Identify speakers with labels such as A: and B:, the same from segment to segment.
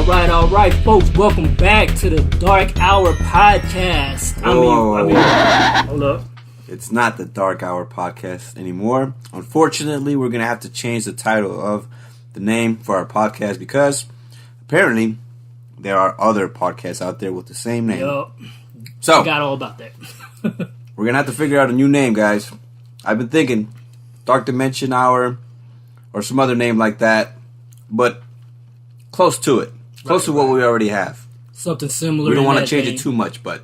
A: All right, folks. Welcome back to the Dark Hour Podcast. Hold up.
B: It's not the Dark Hour Podcast anymore. Unfortunately, we're going to have to change the title of the name for our podcast because apparently there are other podcasts out there with the same name.
A: Yup.
B: So,
A: forgot all about that.
B: We're going to have to figure out a new name, guys. I've been thinking Dark Dimension Hour or some other name like that, but close to it. Close to what we already have.
A: Something similar.
B: We don't want to change it too much, but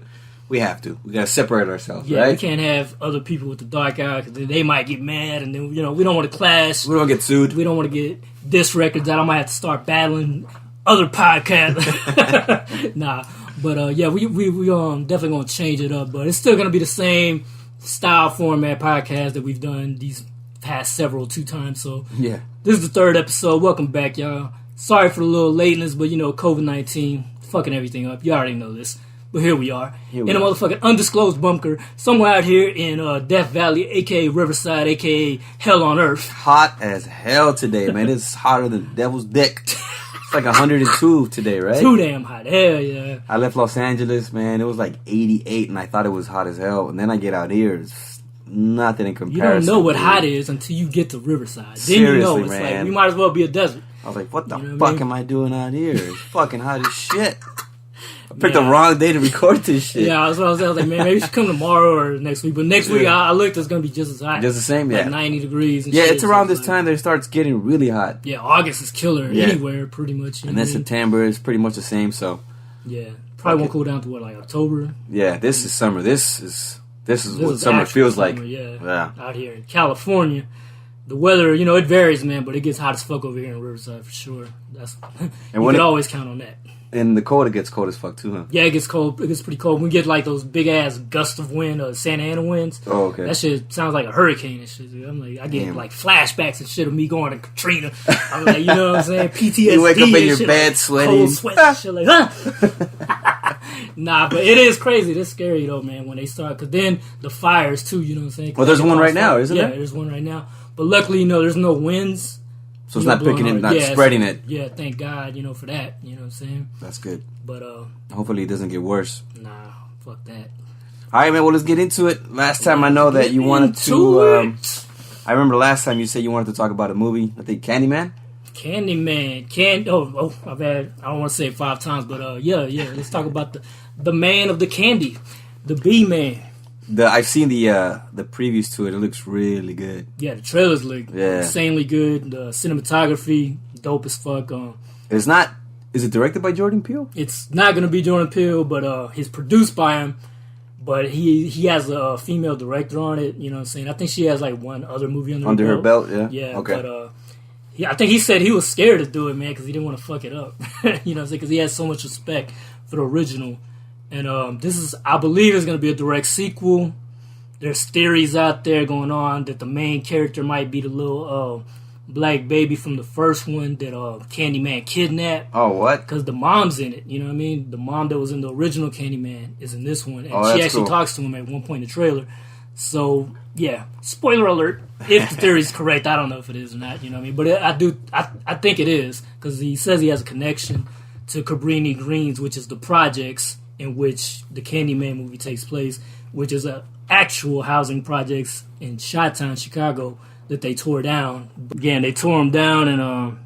B: we have to. We got to separate ourselves, right?
A: We can't have other people with the Dark Hour because they might get mad, and then we don't want to clash.
B: We don't want to get sued.
A: We don't want to get disc records out. I might have to start battling other podcasts. Nah, but we definitely gonna change it up. But it's still gonna be the same style format podcast that we've done these past two times. So
B: yeah,
A: this is the third episode. Welcome back, y'all. Sorry for the little lateness, but COVID-19 fucking everything up. You already know this. But here we are. In a motherfucking undisclosed bunker somewhere out here in Death Valley, a.k.a. Riverside, a.k.a. Hell on Earth.
B: Hot as hell today, man. It's hotter than the devil's dick. It's like 102 today, right?
A: Too damn hot. Hell yeah.
B: I left Los Angeles, man. It was like 88, and I thought it was hot as hell. And then I get out here, it's nothing in comparison.
A: You don't know what hot is until you get to Riverside.
B: Seriously,
A: then you know it's
B: man.
A: like, we might as well be a desert.
B: I was like, what the fuck am I doing out here? It's fucking hot as shit. I picked the wrong day to record this shit.
A: Yeah, I was like, man, maybe you should come tomorrow or next week. But next week, I looked, it's going to be just as hot.
B: Just the same, yeah.
A: Like 90 degrees and
B: shit.
A: shit.
B: It's around this time that it starts getting really hot.
A: Yeah, August is killer anywhere, pretty much.
B: And then September is pretty much the same, so.
A: Yeah, probably won't cool down to like October?
B: Yeah, this is summer. This is what summer feels like.
A: Yeah, out here in California. The weather, it varies, man, but it gets hot as fuck over here in Riverside for sure. You can always count on that.
B: In the cold, it gets cold as fuck too, huh?
A: Yeah, it gets cold. It gets pretty cold. We get like those big ass gusts of wind, Santa Ana winds.
B: Oh, okay.
A: That shit sounds like a hurricane and shit. Dude. I'm like, I get like flashbacks and shit of me going to Katrina. I'm like, you know what I'm saying? PTSD.
B: You wake up in your bed
A: like,
B: sweating.
A: Cold sweat and shit like, huh? Nah, but it is crazy. It's scary though, man, when they start. Because then the fires too, you know what I'm saying?
B: Well, there's one right now, isn't there?
A: Yeah, there's one right now. But luckily, there's no winds.
B: So it's not picking it, not spreading it.
A: Yeah, thank God, for that. You know what I'm saying?
B: That's good.
A: But
B: hopefully it doesn't get worse.
A: Nah, fuck that.
B: All right, man. Well, let's get into it. Last time I know that you wanted to. I remember last time you said you wanted to talk about a movie. I think Candyman.
A: Candyman. I've had. I don't want to say it 5 times, but yeah. Let's talk about the man of the candy, the B man.
B: I've seen the previews to it. It looks really good.
A: Yeah, the trailers look insanely good. The cinematography, dope as fuck.
B: It's not. Is it directed by Jordan Peele?
A: It's not going to be Jordan Peele, but it's produced by him. But he has a female director on it. You know what I'm saying? I think she has like one other movie under her belt.
B: Yeah.
A: Yeah.
B: Okay.
A: But I think he said he was scared to do it, man, because he didn't want to fuck it up. You know what I'm saying? Because he has so much respect for the original. And this is, I believe, is going to be a direct sequel. There's theories out there going on that the main character might be the little black baby from the first one that Candyman kidnapped.
B: Oh, what?
A: Because the mom's in it, you know what I mean? The mom that was in the original Candyman is in this one. And she actually talks to him at one point in the trailer. So, yeah, spoiler alert. If the theory is correct, I don't know if it is or not, you know what I mean? But I think it is, because he says he has a connection to Cabrini Greens, which is the projects in which the Candyman movie takes place, which is actual housing projects in Chi-Town, Chicago, that they tore down. Again, they tore them down, and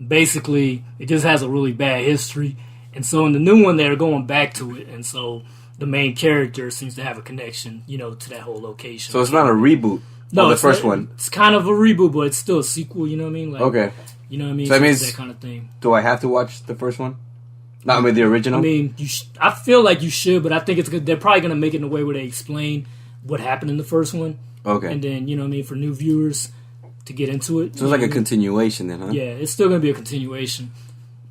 A: basically it just has a really bad history. And so in the new one, they're going back to it, and so the main character seems to have a connection, to that whole location.
B: So it's not a reboot. No, the first one.
A: It's kind of a reboot, but it's still a sequel. You know what I mean? Like,
B: okay.
A: You know what I mean?
B: So that means
A: that kind of thing.
B: Do I have to watch the first one? Not with the original?
A: I mean, I feel like you should, but I think they're probably going to make it in a way where they explain what happened in the first one.
B: Okay.
A: And then, you know what I mean, for new viewers to get into it.
B: So it's like a continuation then, huh?
A: Yeah, it's still going to be a continuation.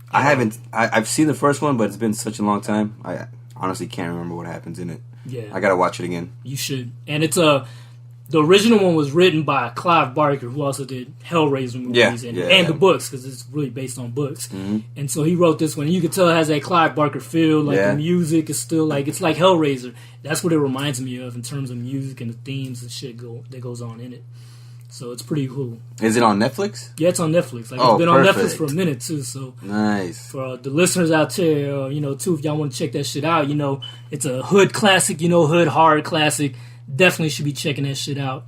B: I've seen the first one, but it's been such a long time. I honestly can't remember what happens in it.
A: Yeah.
B: I got to watch it again.
A: You should. And it's the original one was written by Clive Barker, who also did Hellraiser movies and the books, because it's really based on books. Mm-hmm. And so he wrote this one. And you can tell it has that Clive Barker feel. Like the music is still like, it's like Hellraiser. That's what it reminds me of in terms of music and the themes and shit that goes on in it. So it's pretty cool.
B: Is it on Netflix?
A: Yeah, it's on Netflix. Like it's been on Netflix for a minute too. So
B: nice
A: for the listeners out there, too, if y'all want to check that shit out, it's a hood classic, hood horror classic. Definitely should be checking that shit out.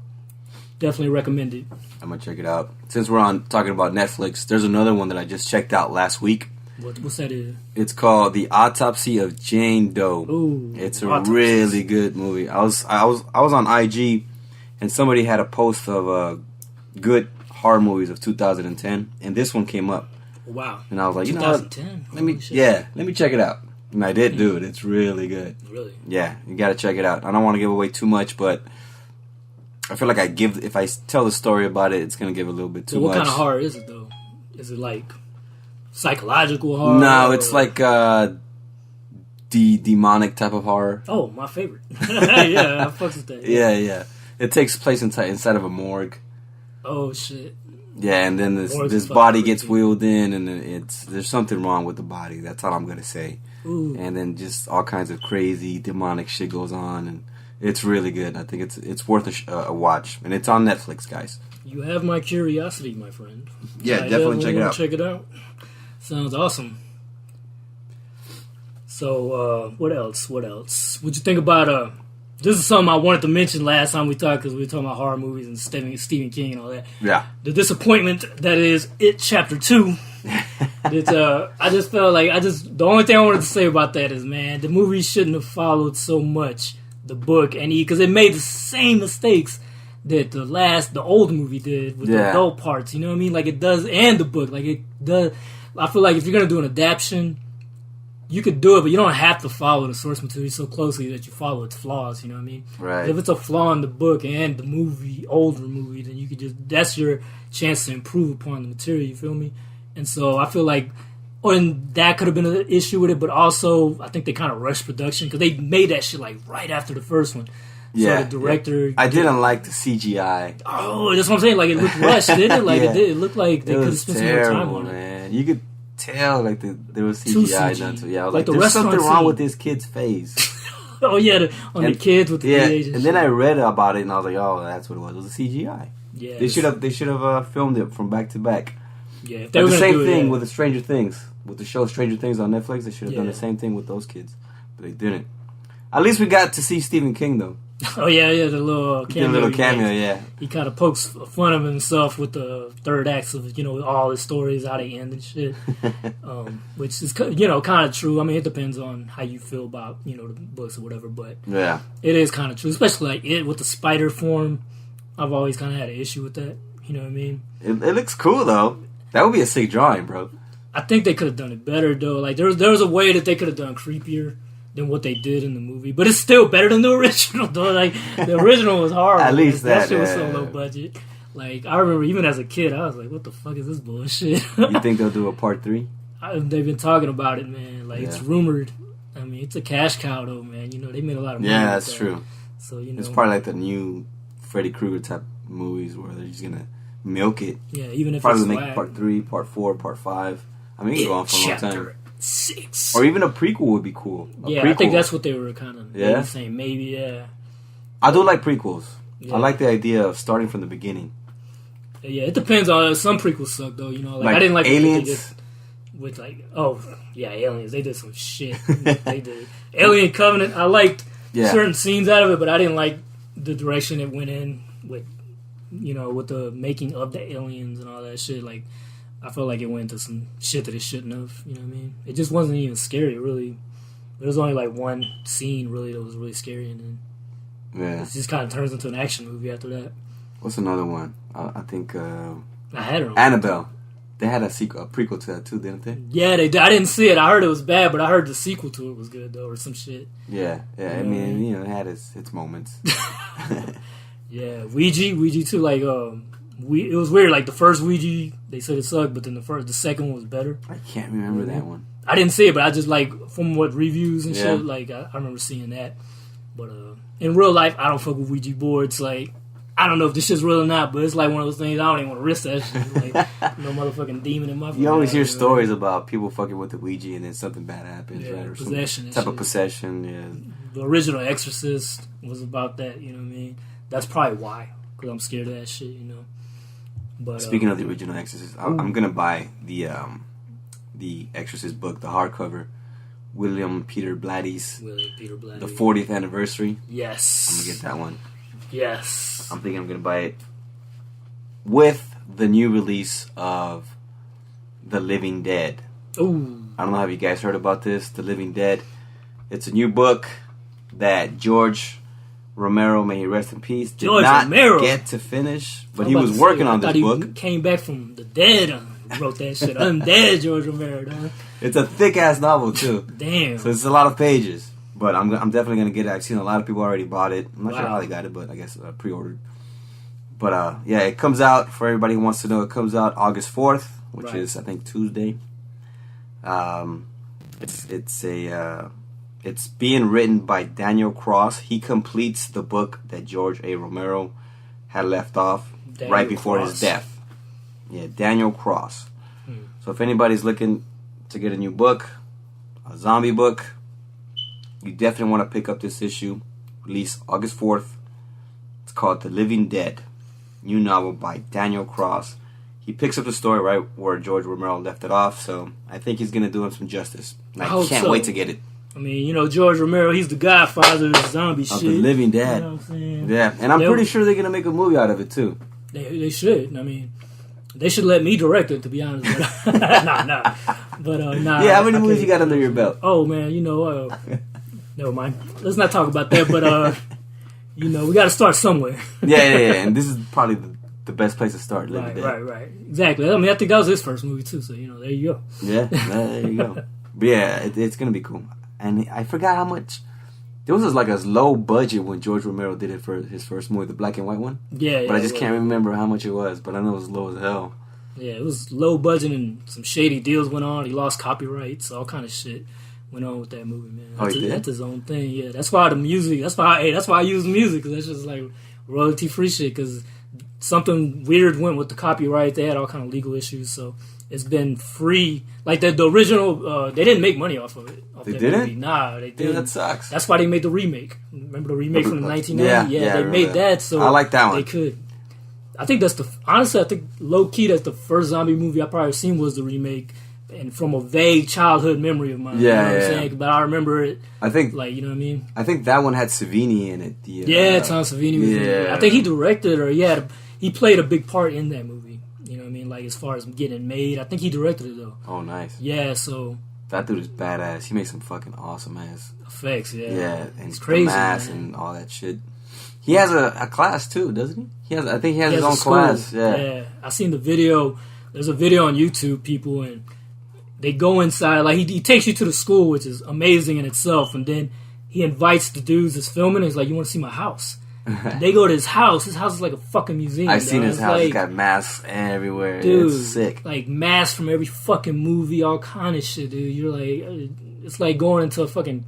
A: Definitely recommend it.
B: I'm gonna check it out. Since we're on talking about Netflix, there's another one that I just checked out last week.
A: What's that?
B: It's called The Autopsy of Jane Doe.
A: Ooh,
B: it's a really good movie. I was on IG, and somebody had a post of good horror movies of 2010, and this one came up.
A: Wow!
B: And I was like,
A: 2010.
B: Let me check it out. And I did do it. It's really good.
A: Really?
B: Yeah, you got to check it out. I don't want to give away too much, but I feel like if I tell the story about it, it's gonna give a little bit too much.
A: What kind of horror is it though? Is it like psychological horror?
B: No, it's like the demonic type of horror.
A: Oh, my favorite. Yeah, I fucks with that.
B: Yeah. It takes place inside of a morgue.
A: Oh shit.
B: Yeah, and then this body gets wheeled in, and there's something wrong with the body. That's all I'm gonna say.
A: Ooh.
B: And then just all kinds of crazy demonic shit goes on, and it's really good. I think it's worth a watch, and it's on Netflix, guys.
A: You have my curiosity, my friend.
B: Yeah, definitely check it out.
A: Check it out. Sounds awesome. So, what else? What'd you think about, this is something I wanted to mention last time we talked, because we were talking about horror movies and Stephen King and all that.
B: Yeah.
A: The disappointment that is It Chapter 2. I just felt like, the only thing I wanted to say about that is, man, the movie shouldn't have followed so much the book, because it made the same mistakes that the old movie did with the adult parts, you know what I mean? Like it does, and the book, like it does. I feel like if you're going to do an adaptation, you could do it, but you don't have to follow the source material so closely that you follow its flaws, you know what I mean?
B: Right.
A: If it's a flaw in the book and the older movie, then you could that's your chance to improve upon the material, you feel me? And so I feel like, and that could have been an issue with it, but also I think they kind of rushed production because they made that shit like right after the first one.
B: Yeah,
A: so the director.
B: I didn't like the CGI.
A: Oh, that's what I'm saying. Like it looked rushed, didn't it? Like it looked like they could have spent some more time on it.
B: Man. You could tell like there was CGI done to it. Yeah, I was like there's something wrong with this kid's face.
A: Oh yeah, the kids with the
B: age. And then I read about it and I was like, oh, that's what it was. It was a CGI.
A: Yeah,
B: they should have filmed it from back to back.
A: Yeah,
B: they were the same thing with the Stranger Things, with the show Stranger Things on Netflix. They should have done the same thing with those kids, but they didn't. At least we got to see Stephen King though.
A: Oh yeah, the little cameo.
B: Yeah.
A: He kind of pokes fun of himself with the third acts of all his stories, how they end and shit, which is kind of true. I mean, it depends on how you feel about the books or whatever, but
B: yeah,
A: it is kind of true. Especially like it with the spider form. I've always kind of had an issue with that. You know what I mean?
B: It looks cool though. That would be a sick drawing, bro.
A: I think they could have done it better though. Like there was a way that they could have done creepier than what they did in the movie, but it's still better than the original though. Like the original was horrible.
B: At least
A: that shit was so low budget. Like I remember even as a kid, I was like, "What the fuck is this bullshit?"
B: You think they'll do a part 3?
A: They've been talking about it, man. Like it's rumored. I mean, it's a cash cow though, man. They made a lot of money.
B: Yeah, that's true.
A: So
B: it's probably like the new Freddy Krueger type movies where they're just gonna milk it.
A: Yeah, even if
B: probably
A: it's
B: make part 3, part 4, part 5. I mean, it can go on for a long time.
A: 6.
B: Or even a prequel would be cool.
A: I think that's what they were kind of saying. Maybe, yeah.
B: I do like prequels.
A: Yeah.
B: I like the idea of starting from the beginning.
A: Yeah, it depends on some prequels suck though. Like I didn't like
B: Aliens.
A: With Aliens. They did some shit. They did Alien Covenant. I liked certain scenes out of it, but I didn't like the direction it went in with with the making of the aliens and all that shit. Like I felt like it went into some shit that it shouldn't have. You know what I mean? It just wasn't even scary, really. There was only like one scene really that was really scary, and then it just kind of turns into an action movie after that.
B: What's another one? I think
A: I had it.
B: Annabelle. They had a prequel to that too, didn't they?
A: Yeah, they did. I didn't see it. I heard it was bad, but I heard the sequel to it was good though, or some shit.
B: Yeah. I mean, it had its moments.
A: Yeah, Ouija too. Like, it was weird. Like the first Ouija, they said it sucked, but then the second one was better.
B: I can't remember that one.
A: I didn't see it, but I just like from what reviews and shit. Like I remember seeing that. But in real life, I don't fuck with Ouija boards. Like I don't know if this shit's real or not, but it's like one of those things I don't even want to risk that shit. Like no motherfucking demon in my.
B: You always hear stories about people fucking with the Ouija and then something bad happens, right? Or
A: possession.
B: Some type of possession. Yeah.
A: The original Exorcist was about that. You know what I mean? That's probably why, because I'm scared of that shit. But
B: speaking of the original Exorcist, I'm gonna buy the Exorcist book, the hardcover, William Peter Blatty's, the 40th anniversary.
A: Yes,
B: I'm gonna get that one.
A: Yes,
B: I'm thinking I'm gonna buy it with the new release of The Living Dead.
A: Ooh.
B: I don't know if you guys heard about this, The Living Dead. It's a new book that George Romero, may he rest in peace, did not get to finish, but he was working on this book.
A: He came back from the dead. Wrote that shit. Undead George Romero. Dog.
B: It's a thick ass novel too.
A: Damn.
B: So it's a lot of pages, but I'm definitely gonna get it. I've seen a lot of people already bought it. I'm not sure how they got it, but I guess pre-ordered. But yeah, it comes out for everybody who wants to know. It comes out August 4th, which is I think Tuesday. It's being written by Daniel Cross. He completes the book that George A. Romero had left off right before his death. Yeah, Daniel Cross. So if anybody's looking to get a new book, a zombie book, you definitely want to pick up this issue. Released August 4th. It's called The Living Dead. New novel by Daniel Cross. He picks up the story right where George Romero left it off, so I think he's going to do him some justice. I can't wait to get it.
A: I mean, you know, George Romero, he's the godfather of the zombie shit.
B: The Living Dead.
A: You know what I'm saying?
B: Yeah, and I'm pretty sure they're going to make a movie out of it, too.
A: They should. I mean, they should let me direct it, to be honest. Nah. But, nah.
B: Yeah, how many movies you got under your belt?
A: Oh, man, you know, never mind. Let's not talk about that, but, you know, we got to start somewhere.
B: Yeah, and this is probably the best place to start. Living Dead.
A: Right. Exactly. I mean, I think that was his first movie, too, so, you know, there you go.
B: Yeah, there you go. But yeah, it's going to be cool. And I forgot how much. There was like a low budget when George Romero did it for his first movie, the black and white one.
A: Yeah.
B: But I just can't remember how much it was. But I know it was low as hell.
A: Yeah, it was low budget and some shady deals went on. He lost copyrights, all kind of shit went on with that movie, man. That's his own thing. Yeah, that's why the music. That's why I use music, because that's just like royalty free shit. Because something weird went with the copyright. They had all kind of legal issues, so it's been free. Like the original, they didn't make money off of it.
B: They didn't?
A: Movie. Nah, they didn't.
B: Yeah, that sucks.
A: That's why they made the remake. Remember the remake from the 1990s? Yeah, they made that. So
B: I like that one.
A: They could. I think honestly, I think low key that's the first zombie movie I probably seen was the remake, and from a vague childhood memory of mine.
B: Yeah,
A: you know what I'm saying? But I remember it.
B: I think,
A: like, you know what I mean?
B: I think that one had Savini in it.
A: Tom Savini was in it. I think he directed, or he played a big part in that movie. You know what I mean? Like, as far as getting it made, I think he directed it though.
B: Oh, nice.
A: Yeah, so
B: that dude is badass. He makes some fucking awesome ass
A: effects.
B: Yeah, and
A: it's crazy,
B: the mask and all that shit. He has a class too, doesn't he? I think he has his own class. Yeah, I
A: seen the video. There's a video on YouTube, people, and they go inside. Like he takes you to the school, which is amazing in itself, and then he invites the dudes that's filming. And he's like, "You want to see my house?" They go to his house. His house is like a fucking museum.
B: I've seen his house. Like, he's got masks everywhere.
A: Dude,
B: it's sick.
A: Like masks from every fucking movie, all kind of shit, dude. You're like, it's like going into a fucking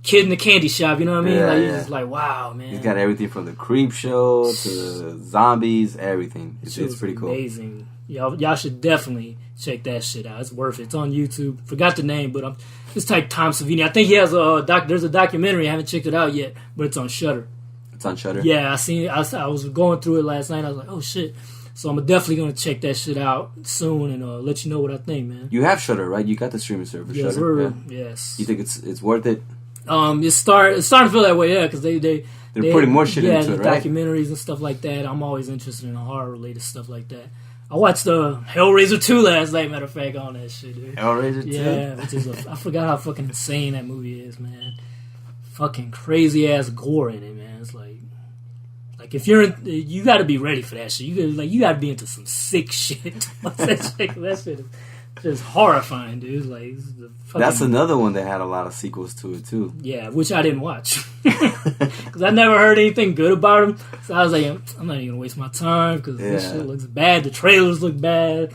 A: Kid in the Candy Shop. You know what I mean? You're just like, wow, man.
B: He's got everything from the Creep Show to the zombies, everything. It's pretty cool.
A: Amazing. Y'all should definitely check that shit out. It's worth it. It's on YouTube. Forgot the name, but just type Tom Savini. I think he has there's a documentary. I haven't checked it out yet, but it's on Shudder.
B: It's on Shudder?
A: Yeah, I seen it. I was going through it last night. I was like, oh shit. So I'm definitely going to check that shit out soon and let you know what I think, man.
B: You have Shudder, right? You got the streaming service,
A: yes,
B: Shudder?
A: Yes.
B: You think it's worth it?
A: It's starting to feel that way, yeah, because they're
B: putting more shit into it, right?
A: Documentaries and stuff like that. I'm always interested in horror-related stuff like that. I watched Hellraiser 2 last night, matter of fact, on that shit, dude.
B: Hellraiser 2?
A: Yeah, which is I forgot how fucking insane that movie is, man. Fucking crazy-ass gore in it, man. It's like if you got to be ready for that shit. You got to be into some sick shit. That shit is just horrifying, dude. Like
B: that's another one that had a lot of sequels to it too.
A: Yeah, which I didn't watch because I never heard anything good about them. So I was like, I'm not even gonna waste my time because this shit looks bad. The trailers look bad,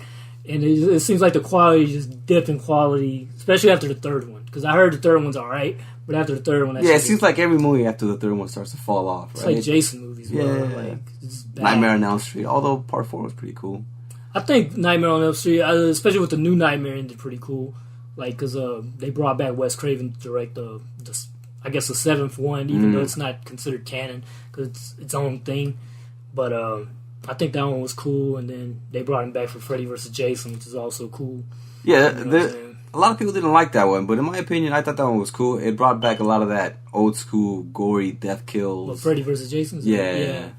A: and it seems like the quality just dipped in quality, especially after the third one. Because I heard the third one's all right, but after the third one,
B: it seems like every movie after the third one starts to fall off.
A: It's
B: right?
A: like Jason movies. It's bad.
B: Nightmare on Elm Street. Although Part 4 was pretty cool.
A: I think Nightmare on Elm Street, especially with the new Nightmare, ended pretty cool. Like, because they brought back Wes Craven to direct the seventh one, even though it's not considered canon, because it's its own thing. But I I think that one was cool, and then they brought him back for Freddy vs. Jason, which is also cool.
B: Yeah, a lot of people didn't like that one, but in my opinion, I thought that one was cool. It brought back a lot of that old school gory death kills.
A: What, Freddy vs. Jason?
B: Yeah.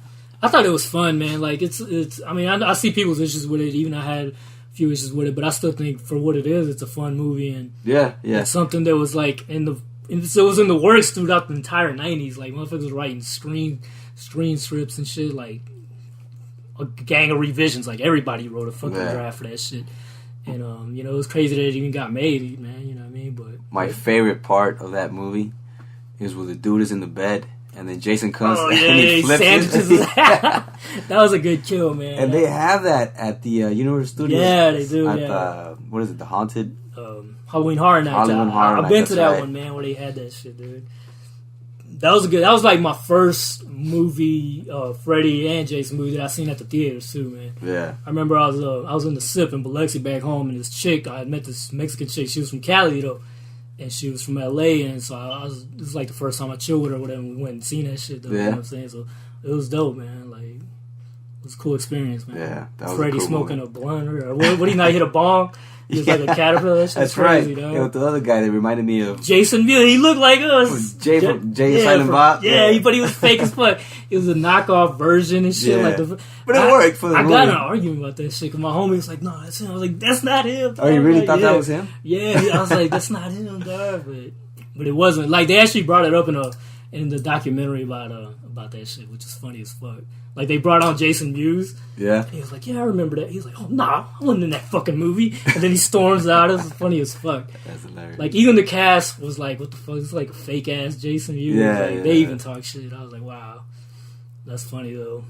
A: I thought it was fun, man. Like it's. I mean, I see people's issues with it. Even I had a few issues with it, but I still think for what it is, it's a fun movie, and it's something that was like it was in the works throughout the entire '90s. Like motherfuckers was writing screen scripts and shit. Like a gang of revisions. Like everybody wrote a fucking draft for that shit. And it was crazy that it even got made, man. You know what I mean? But
B: my favorite part of that movie is where the dude is in the bed and then Jason comes and he flips it.
A: That was a good kill, man.
B: And they have that at the Universal Studios.
A: Yeah, they do.
B: At what is it? The Haunted
A: Halloween Horror Nights. I've been to that one, man, where they had that shit, dude. That was like my first movie, Freddy and Jason movie that I seen at the theaters too, man.
B: Yeah.
A: I remember I was in the SIP in Biloxi back home, and this chick, I had met this Mexican chick. She was from Cali though, and she was from LA, and so this was like the first time I chilled with her, whatever. We went and seen that shit though. You know what I'm saying? So it was dope, man. Like it was a cool experience, man.
B: Yeah, that was
A: Freddy
B: a cool
A: smoking
B: movie.
A: A blunt, or what he not hit a bong. He was like a caterpillar.
B: That's
A: crazy,
B: right.
A: Dog.
B: Yeah, with the other guy that reminded me of
A: Jason Miller. He looked like us.
B: Jay and Silent Bob.
A: Yeah, but he was fake as fuck. It was a knockoff version and shit.
B: Yeah.
A: Like
B: but it worked for the movie.
A: I got in an argument about that shit because my homie was like, "No, that's him." I was like, "That's not him."
B: Oh, you really thought that was him?
A: Yeah, I was like, "That's not him, dog." But it wasn't. Like they actually brought it up in the documentary about that shit, which is funny as fuck. Like, they brought on Jason Mewes.
B: Yeah.
A: He was like, yeah, I remember that. He was like, oh, nah, I wasn't in that fucking movie. And then he storms out. It was funny as fuck.
B: That's hilarious.
A: Like, even the cast was like, what the fuck? It's like a fake-ass Jason Mewes.
B: Yeah,
A: like, they even talk shit. I was like, wow. That's funny, though.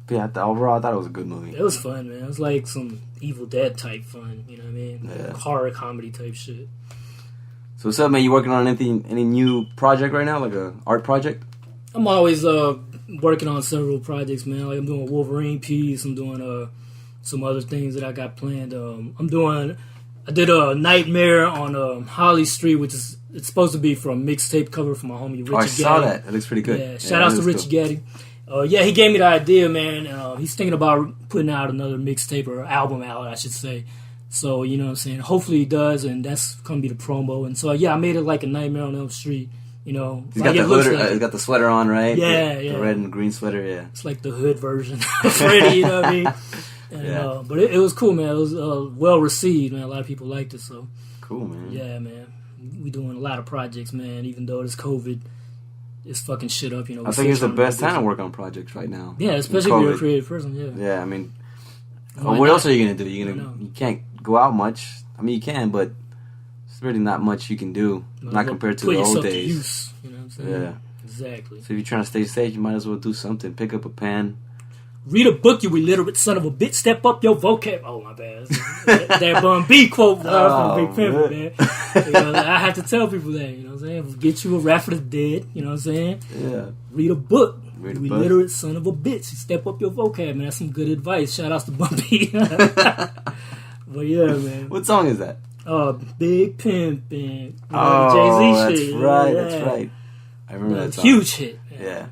B: But yeah, overall, I thought it was a good movie.
A: It was fun, man. It was like some Evil Dead type fun. You know what I mean?
B: Yeah.
A: Horror comedy type shit.
B: So what's up, man? You working on any new project right now? Like a art project?
A: I'm always working on several projects, man. Like I'm doing a Wolverine piece. I'm doing some other things that I got planned. I did a Nightmare on Holly Street, which is it's supposed to be for a mixtape cover for my homie Richie Gaddy.
B: I saw that. It looks pretty good.
A: Yeah, shout outs to Richie Gaddy. Yeah, he gave me the idea, man. He's thinking about putting out another mixtape or album out, I should say. So, you know what I'm saying? Hopefully he does, and that's going to be the promo. And so, yeah, I made it like a Nightmare on Elm Street. You know,
B: he's got the hood. He's got the sweater on, right?
A: Yeah,
B: the red and green sweater. Yeah,
A: it's like the hood version of Freddy. You know what I mean? And, but it was cool, man. It was well received, man. A lot of people liked it. So
B: cool, man.
A: Yeah, man. We doing a lot of projects, man. Even though it's COVID, it's fucking shit up. You know,
B: I think it's the best time to work on projects right now.
A: Yeah, especially if you're a creative person. Yeah.
B: Yeah, I mean, what else are you gonna do? You can't go out much. I mean, you can, but there's really not much you can do. Not compared to the old days.
A: To use, you know what I'm saying?
B: Yeah.
A: Exactly.
B: So if you're trying to stay safe, you might as well do something. Pick up a pen.
A: Read a book, you illiterate son of a bitch. Step up your vocab. Oh, my bad. that Bun B quote from Big Pimp, man. You know, I have to tell people that, you know what I'm saying? Get you a rap for the dead, you know what I'm saying?
B: Yeah.
A: Read a book. You illiterate son of a bitch. Step up your vocab, man. That's some good advice. Shout outs to Bun B. But yeah, man.
B: What song is that?
A: Big Pimp and
B: Jay-Z
A: shit.
B: Right, that's right. I remember that song.
A: Huge hit. Man.
B: Yeah.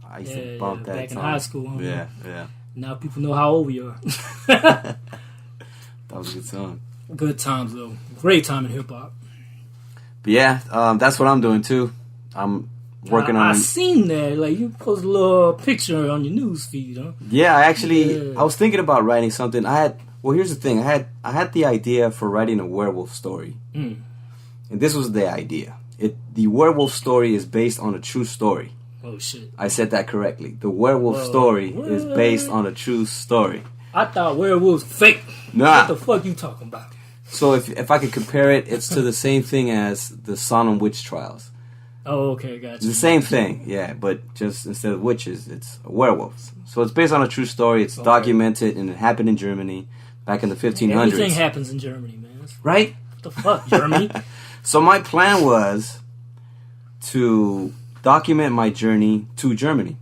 B: I used to bump that
A: back
B: song.
A: in high school. Huh?
B: Yeah.
A: Now people know how old we are.
B: That was a good song.
A: Good times, though. Great time in hip-hop.
B: But yeah, that's what I'm doing, too. I'm working on...
A: I seen that. Like, you posted a little picture on your news feed, huh?
B: Yeah, I was thinking about writing something. Well, here's the thing. I had the idea for writing a werewolf story. And this was the idea. The werewolf story is based on a true story.
A: Oh, shit.
B: I said that correctly. The werewolf story is based on a true story.
A: I thought werewolves fake.
B: Nah.
A: What the fuck you talking about?
B: So if I could compare it, it's to the same thing as the Salem witch trials.
A: Oh, okay, gotcha.
B: It's the same thing, yeah, but just instead of witches, it's werewolves. So it's based on a true story. It's documented, and it happened in Germany back in the 1500s.
A: Everything happens in Germany, man.
B: Right?
A: What the fuck, Germany?
B: So my plan was to document my journey to Germany.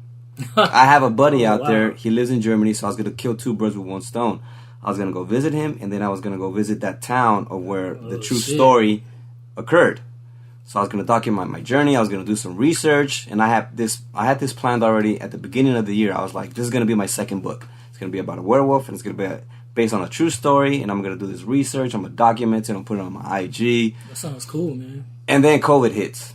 B: I have a buddy out there. He lives in Germany, so I was going to kill two birds with one stone. I was going to go visit him, and then I was going to go visit that town of where the true story occurred. So I was going to document my journey. I was going to do some research, and I had this planned already at the beginning of the year. I was like, this is going to be my second book. It's It's going to be about a werewolf, and it's going to be based on a true story, and I'm going to do this research. I'm going to document it and put it on my IG.
A: That sounds cool, man.
B: And then COVID hits.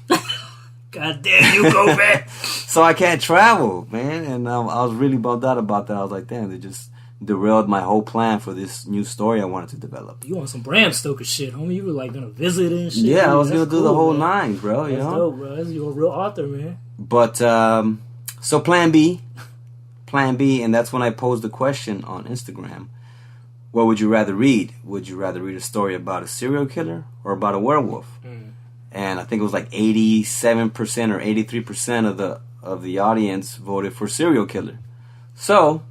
A: God damn you, COVID!
B: So I can't travel, man. And I was really bummed out about that. I was like, damn, they just derailed my whole plan for this new story I wanted to develop.
A: You want some Bram Stoker shit, homie. You were like going to visit and shit.
B: Yeah, I was going to do the whole
A: man.
B: nine, bro.
A: That's dope, bro. You're a real author, man.
B: But, so plan B, and that's when I posed the question on Instagram. What would you rather read? Would you rather read a story about a serial killer or about a werewolf? And I think it was like 87% or 83% of the audience voted for serial killer. So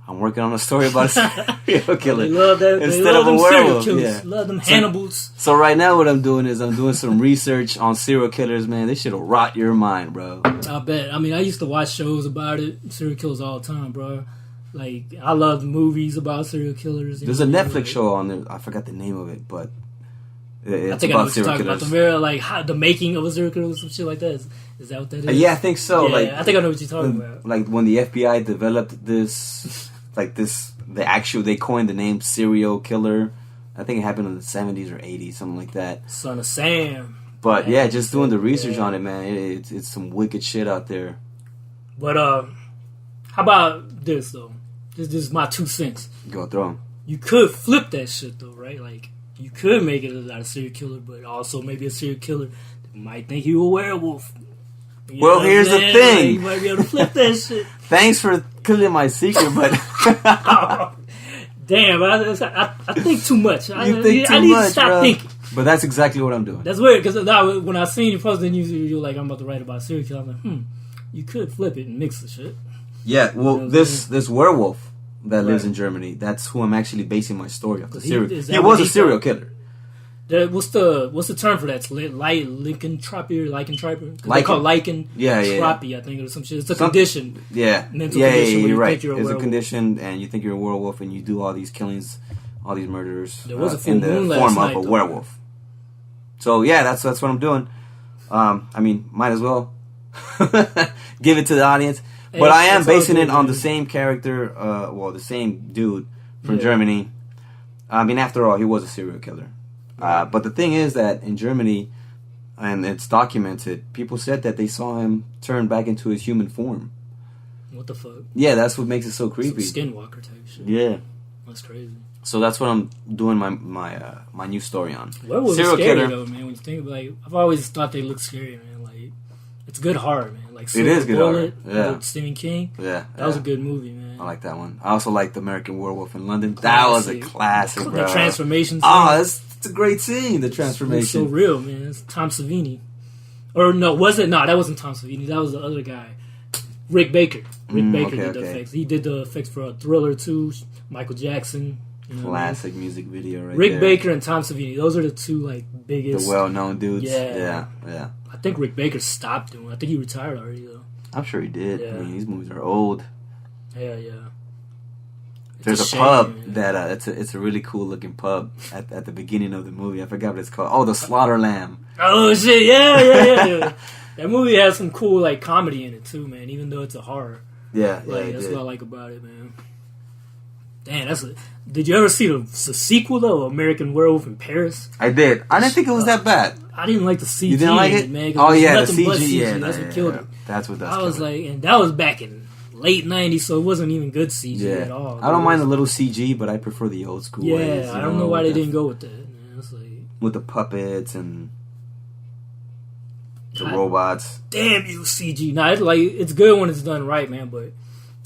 B: I'm working on a story about a serial killer.
A: They love that.
B: Instead of a werewolf.
A: Yeah. Love them Hannibals.
B: So right now what I'm doing is I'm doing some research on serial killers, man. This shit'll rot your mind, bro.
A: I bet. I mean, I used to watch shows about it, serial killers all the time, bro. Like, I love movies about serial killers.
B: There's a Netflix show on there. I forgot the name of it, but it's
A: I think
B: about
A: I know what you're talking
B: killers.
A: about. The very, like, the making of a serial killer or some shit like that. Is that what that is?
B: Yeah, I think so.
A: Yeah,
B: like,
A: I think I know what you're talking about.
B: Like, when the FBI developed this, they coined the name serial killer. I think it happened in the 70s or 80s, something like that.
A: Son of Sam.
B: But, yeah, just doing the research on it, man. It's some wicked shit out there.
A: But, how about this, though? This is my 2 cents.
B: Go throw 'em.
A: You could flip that shit, though, right? Like, you could make it about a serial killer, but also maybe a serial killer that might think you a werewolf. You
B: well, here's the thing.
A: Like, you might be able to flip that shit.
B: Thanks for killing my secret, but...
A: Damn, I think too much. I need
B: to
A: stop
B: bro.
A: thinking.
B: But that's exactly what I'm doing.
A: That's weird, because when I seen you post, then you're like, I'm about to write about a serial killer. I'm like, you could flip it and mix the shit.
B: Yeah, well,
A: You know
B: this werewolf that lives in Germany, that's who I'm actually basing my story off. He was a serial killer.
A: What's the term for that? It's lycanthropy or lycanthropy? They call lycanthropy, I think, or some shit. It's a condition.
B: Yeah.
A: Mental condition where
B: you're
A: you
B: right.
A: think you're a
B: It's
A: werewolf.
B: a condition, and you think you're a werewolf, and you do all these killings, all these murders
A: There was a full
B: in the
A: moon last
B: form
A: night,
B: of a
A: though.
B: werewolf. So, yeah, that's what I'm doing. I mean, might as well give it to the audience. But I am basing it on the same character, the same dude from Germany. I mean, after all, he was a serial killer. But the thing is that in Germany, and it's documented, people said that they saw him turn back into his human form.
A: What the fuck?
B: Yeah, that's what makes it so creepy.
A: Some skinwalker type shit.
B: Yeah.
A: That's crazy.
B: So that's what I'm doing my new story on.
A: Werewolves are scary, though, man. When you think about it, I've always thought they look scary, man. Like, it's good horror, man. Like,
B: it is good horror.
A: Yeah. With Stephen King.
B: Yeah.
A: That was a good movie, man.
B: I like that one. I also like The American Werewolf in London. That was a classic, bro.
A: The transformation scene.
B: Oh, it's a great scene, the transformation.
A: It's so real, man. It's Tom Savini. Or no, was it? No, that wasn't Tom Savini. That was the other guy. Rick Baker. Rick Baker did the effects. He did the effects for Thriller 2, Michael Jackson. You know
B: classic music video right
A: Rick
B: there.
A: Baker and Tom Savini. Those are the two, like, biggest.
B: The well-known dudes.
A: Yeah.
B: I
A: think Rick Baker stopped doing it. I think he retired already, though.
B: I'm sure he did.
A: Yeah.
B: I mean, these movies are old.
A: Yeah.
B: There's a pub that it's a really cool looking pub at the beginning of the movie. I forgot what it's called. Oh, the Slaughter Lamb.
A: Oh shit! Yeah. That movie has some cool like comedy in it too, man. Even though it's a horror.
B: Yeah,
A: that's what I like about it, man. Damn, did you ever see the sequel though, American Werewolf in Paris?
B: I did. I didn't think it was that bad.
A: I didn't like the CG.
B: You didn't like it,
A: man?
B: Oh yeah, the
A: CG.
B: CG.
A: That's what killed it.
B: That's what does.
A: I was like, and that was back in late '90s, so it wasn't even good CG at all.
B: I don't mind the little CG, but I prefer the old school ways.
A: I don't know why they didn't go with that. Man. It's like
B: with the puppets and the robots.
A: Damn you, CG! Nah, it's good when it's done right, man. But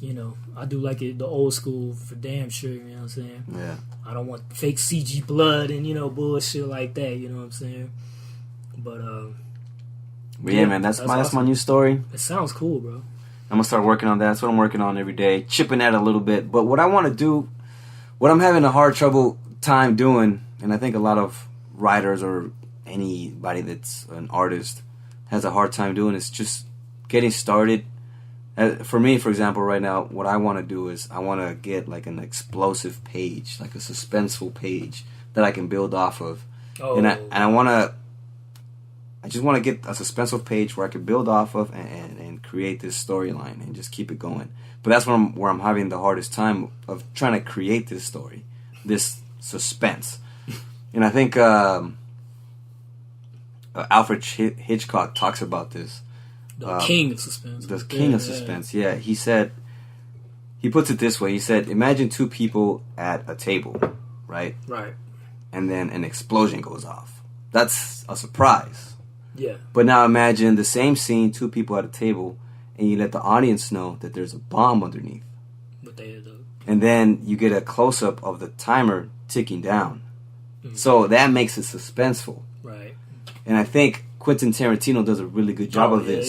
A: you know, I do like it the old school for damn sure. You know what I'm saying?
B: Yeah.
A: I don't want fake CG blood and bullshit like that. You know what I'm saying? But
B: yeah, man, that's
A: awesome.
B: my new story.
A: It sounds cool, bro.
B: I'm gonna start working on that. That's what I'm working on every day, chipping at it a little bit. But what I want to do, what I'm having a hard trouble time doing, and I think a lot of writers or anybody that's an artist has a hard time doing, is just getting started. For me, for example, right now, what I want to do is I want to get like an explosive page, like a suspenseful page that I can build off of, and I want to I just want to get a suspenseful page where I can build off of and create this storyline and just keep it going. But that's where I'm having the hardest time of trying to create this story, this suspense. And I think Alfred Hitchcock talks about this.
A: The king of suspense.
B: The king of suspense, yeah. He said, he puts it this way. He said, imagine two people at a table, right?
A: Right.
B: And then an explosion goes off. That's a surprise.
A: Yeah.
B: But now imagine the same scene, two people at a table, and you let the audience know that there's a bomb underneath.
A: But
B: and then you get a close-up of the timer ticking down. Mm-hmm. So that makes it suspenseful.
A: Right.
B: And I think Quentin Tarantino does a really good job of this.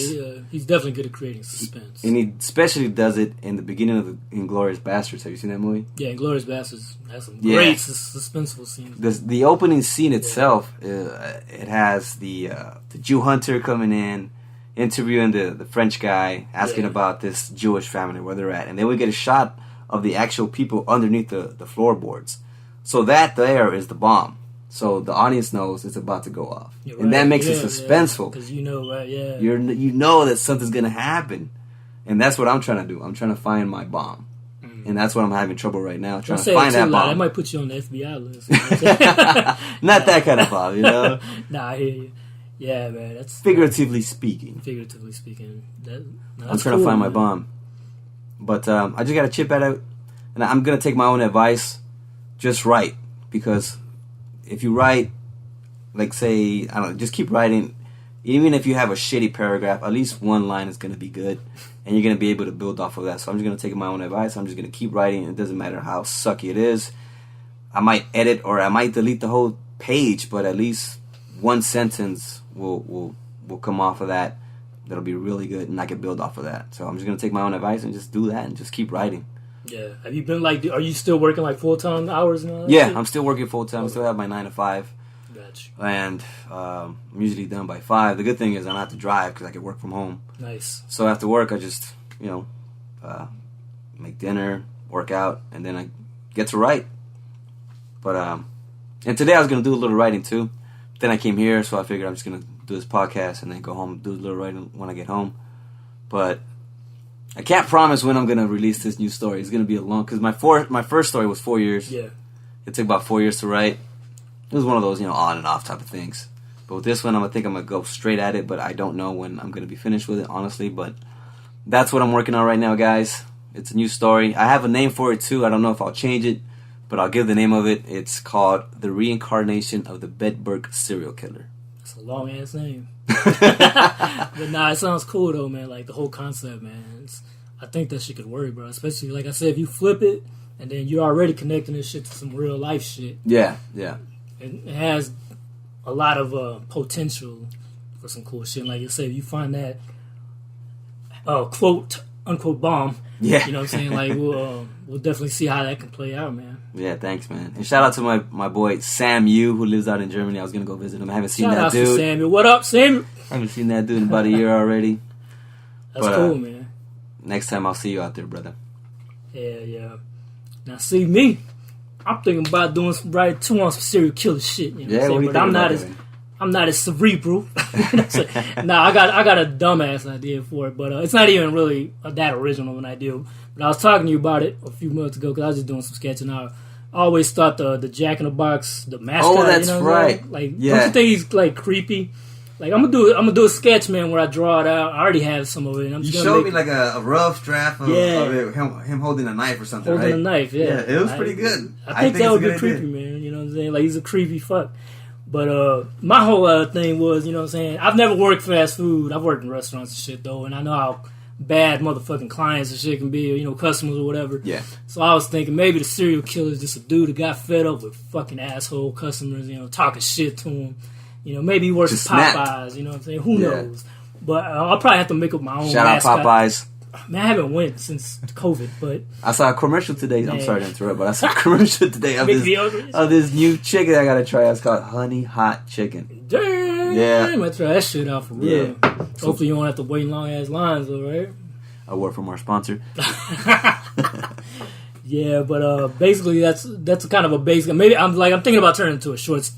A: He's definitely good at creating suspense.
B: And he especially does it in the beginning of the Inglourious Basterds. Have you seen that movie?
A: Yeah, Inglourious Basterds has some great suspenseful scenes.
B: The opening scene itself, it has the Jew hunter coming in, interviewing the French guy, asking about this Jewish family, where they're at. And then we get a shot of the actual people underneath the floorboards. So that there is the bomb. So the audience knows it's about to go off. Right. And that makes it suspenseful.
A: Because you know, right, yeah.
B: You know that something's going to happen. And that's what I'm trying to do. I'm trying to find my bomb. Mm. And that's what I'm having trouble right now, trying to find that bomb.
A: That might put you on the FBI list.
B: Not that kind of bomb, you know?
A: Nah, I hear you. Yeah, man. That's
B: Figuratively speaking.
A: I'm
B: trying to find my bomb. But I just got to chip at it. And I'm going to take my own advice. Just write. Because if you write, like say, I don't know, just keep writing. Even if you have a shitty paragraph, at least one line is going to be good. And you're going to be able to build off of that. So I'm just going to take my own advice. I'm just going to keep writing. It doesn't matter how sucky it is. I might edit or I might delete the whole page, but at least one sentence will come off of that. That'll be really good, and I can build off of that. So I'm just going to take my own advice and just do that and just keep writing.
A: Yeah. Have you been are you still working like full-time hours now?
B: Yeah, I'm still working full-time. I still have my 9 to 5.
A: Gotcha.
B: And I'm usually done by 5. The good thing is I don't have to drive because I can work from home.
A: Nice.
B: So after work, I just, make dinner, work out, and then I get to write. But, and today I was going to do a little writing too. Then I came here, so I figured I'm just going to do this podcast and then go home and do a little writing when I get home. But I can't promise when I'm going to release this new story. It's going to be a long... Because my first story was 4 years.
A: Yeah.
B: It took about 4 years to write. It was one of those, on and off type of things. But with this one, I'm going to go straight at it, but I don't know when I'm going to be finished with it, honestly. But that's what I'm working on right now, guys. It's a new story. I have a name for it, too. I don't know if I'll change it, but I'll give the name of it. It's called The Reincarnation of the Bedburg Serial Killer.
A: That's a long-ass name. But nah, it sounds cool, though, man. Like, the whole concept, man. I think that shit could work, bro. Especially, like I said, if you flip it, and then you're already connecting this shit to some real-life shit.
B: Yeah, yeah.
A: It has a lot of potential for some cool shit. Like you said, if you find that quote unquote bomb,
B: yeah,
A: you know what I'm saying? Like we'll definitely see how that can play out, man.
B: Yeah, thanks, man. And shout out to my boy Sam Yu, who lives out in Germany. I was gonna go visit him. I haven't seen that dude.
A: Shout out to Samuel. What up, Samuel?
B: I haven't seen that dude in about a year already.
A: That's cool, man.
B: Next time I'll see you out there, brother.
A: Yeah. Now see me. I'm thinking about doing some writing too on some serial killer shit. You know what I'm saying? But I'm not as cerebral. Nah, I got a dumbass idea for it, but it's not even really that original an idea. But I was talking to you about it a few months ago because I was just doing some sketching. I always thought the Jack in the Box, the mascot.
B: Oh, that's right.
A: Like, don't you think he's like creepy? Like I'm gonna do a sketch, man, where I draw it out. I already have some of it. And I'm just
B: showed me like a rough draft of him holding a knife or something.
A: Holding a knife, yeah.
B: It was pretty good.
A: I think that would be creepy, man. You know what I'm saying? Like he's a creepy fuck. But my whole thing was, you know what I'm saying? I've never worked fast food. I've worked in restaurants and shit though, and I know how bad motherfucking clients and shit can be, or customers or whatever.
B: Yeah.
A: So I was thinking maybe the serial killer is just a dude that got fed up with fucking asshole customers, talking shit to him. Maybe he works at Popeyes, you know what I'm saying? Who knows? But I'll probably have to make up my own
B: Shout
A: mascot.
B: out Popeyes.
A: Man, I haven't went since COVID, but...
B: I saw a commercial today. I'm sorry to interrupt, but I saw a commercial today of this new chicken I gotta try. It's called Honey Hot Chicken.
A: Damn!
B: Yeah.
A: I'm gonna try that shit out for real. Yeah. Hopefully you don't have to wait in long-ass lines, though, right?
B: A word from our sponsor.
A: Yeah, but basically that's kind of a basic... Maybe I'm thinking about turning it into a short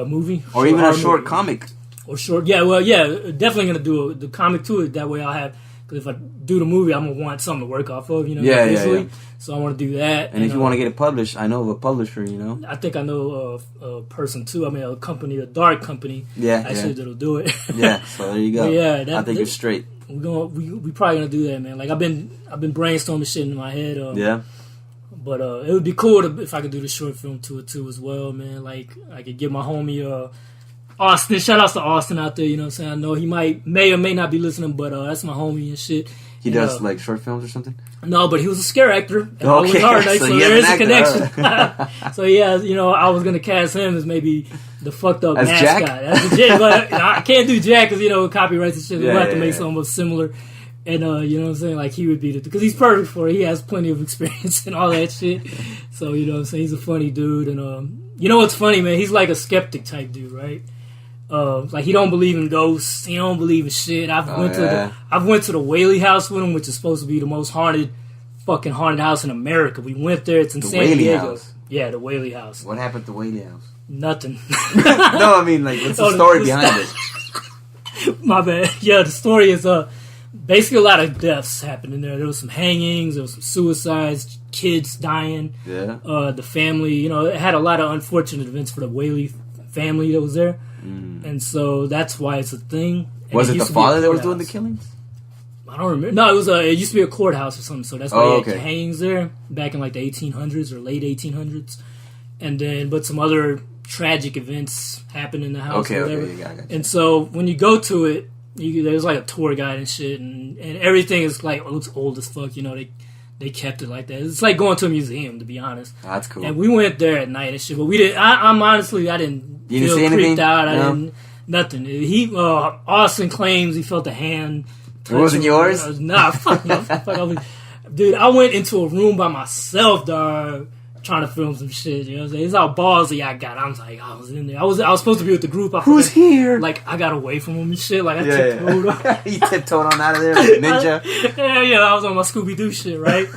A: movie.
B: Or even a short comic.
A: Or short. Yeah, well, yeah, definitely going to do the comic to it. That way I'll have, because if I do the movie, I'm going to want something to work off of,
B: Yeah.
A: So I want to do that.
B: And if you want to get it published, I know of a publisher,
A: I think I know a person too. I mean, a company, a dark company.
B: Yeah,
A: actually, that'll do it.
B: Yeah, so there you go.
A: Yeah,
B: I think you're straight.
A: We probably gonna do that, man. Like I've been brainstorming shit in my head.
B: Yeah.
A: But it would be cool if I could do the short film to it too as well, man. Like I could get my homie Austin. Shout outs to Austin out there. You know what I'm saying? I know he may or may not be listening, but that's my homie and shit.
B: He does like short films or something?
A: No, but he was a scare actor.
B: Okay,
A: so there is a connection. So yeah, I was gonna cast him as maybe the fucked up mascot.
B: Jack?
A: That's the Jack, but I can't do Jack because copyrights and shit. We'll have to make something similar. And you know what I'm saying? Like he would be because he's perfect for it. He has plenty of experience and all that shit. So you know what I'm saying? He's a funny dude, and you know what's funny, man? He's like a skeptic type dude, right? Like he don't believe in ghosts. He don't believe in shit. I've went to the Whaley House with him, which is supposed to be the most haunted house in America. We went there. It's in San Diego.
B: House.
A: Yeah, the Whaley House.
B: What happened to Whaley House?
A: Nothing.
B: No, I mean like what's the story behind it?
A: My bad. Yeah, the story is basically a lot of deaths happened in there. There was some hangings. There was some suicides. Kids dying.
B: Yeah.
A: The family. It had a lot of unfortunate events for the Whaley family that was there. And so that's why it's a thing. And
B: was it the father that was doing the killings?
A: I don't remember. No, it used to be a courthouse or something. So that's why they had hangings there back in like the 1800s or late 1800s. And then, but some other tragic events happened in the house.
B: Okay,
A: or whatever.
B: okay, got it.
A: And so when you go to it, there's like a tour guide and shit, and everything is like, it looks old as fuck. They kept it like that. It's like going to a museum, to be honest.
B: Oh, that's cool.
A: And we went there at night and shit, but we didn't. I'm honestly, I didn't feel creeped out. I didn't. Nothing. Austin claims he felt a hand.
B: It wasn't yours?
A: Nah, fuck no. Dude, I went into a room by myself, dog, trying to film some shit. You know what I'm saying? It's how ballsy I got. I was like, I was in there. I was supposed to be with the group.
B: Who's here?
A: Like, I got away from him and shit. Like, I tiptoed.
B: He tiptoed on out of there like ninja.
A: I was on my Scooby-Doo shit, right?